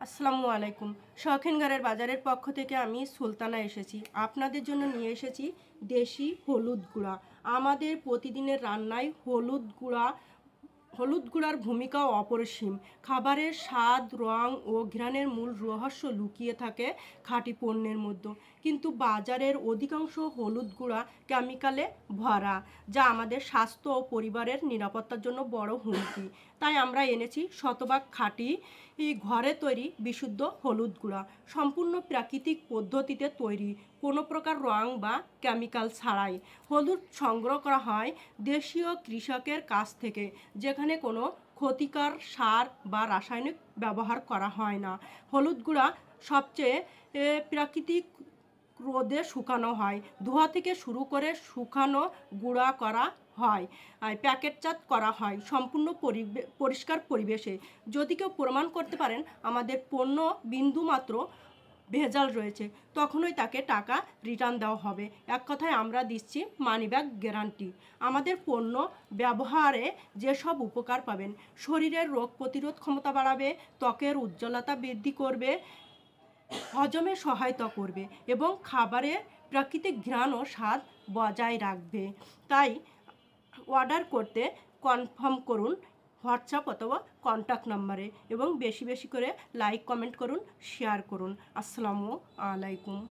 আসসালামু আলাইকুম। শৌখিন ঘরের বাজারের পক্ষ থেকে আমি সুলতানা এসেছি। আপনাদের জন্য নিয়ে এসেছি দেশি হলুদ গুঁড়া। আমাদের প্রতিদিনের রান্নায় হলুদ গুঁড়ার ভূমিকা অপরিসীম। খাবারের স্বাদ, রং ও ঘ্রাণের মূল রহস্য লুকিয়ে থাকে খাঁটি পণ্যের মধ্যে। কিন্তু বাজারের অধিকাংশ হলুদ গুঁড়া কেমিক্যালে ভরা, যা আমাদের স্বাস্থ্য ও পরিবারের নিরাপত্তার জন্য বড় হুমকি। তাই আমরা এনেছি শতভাগ খাঁটি ঘরে তৈরি বিশুদ্ধ হলুদ গুঁড়া, সম্পূর্ণ প্রাকৃতিক পদ্ধতিতে তৈরি, কোনো প্রকার রং বা কেমিক্যাল ছাড়াই। হলুদ সংগ্রহ করা হয় দেশীয় কৃষকের কাছ থেকে, যেখানে কোনো ক্ষতিকর সার বা রাসায়নিক ব্যবহার করা হয় না। হলুদ গুঁড়া সবচেয়ে প্রাকৃতিক রোদে শুকানো হয়, ধোয়া থেকে শুরু করে শুকানো গুঁড়া করা হয়, প্যাকেটজাত করা হয় সম্পূর্ণ পরিষ্কার পরিবেশে। যদি কেউ প্রমাণ করতে পারেন আমাদের পণ্য বিন্দুমাত্র ভেজাল রয়েছে, তখনই তাকে টাকা রিটার্ন দেওয়া হবে। এক কথায় আমরা দিচ্ছি মানি ব্যাক গ্যারান্টি। আমাদের পণ্য ব্যবহারে যেসব উপকার পাবেন: শরীরের রোগ প্রতিরোধ ক্ষমতা বাড়াবে, ত্বকের উজ্জ্বলতা বৃদ্ধি করবে, হজমে সহায়তা করবে এবং খাবারের প্রাকৃতিক ঘ্রাণ ও স্বাদ বজায় রাখবে। তাই অর্ডার করতে কনফার্ম করুন হোয়াটসঅ্যাপ অথবা কন্ট্যাক্ট নাম্বারে, এবং বেশি বেশি করে লাইক কমেন্ট করুন, শেয়ার করুন। আসসালামু আলাইকুম।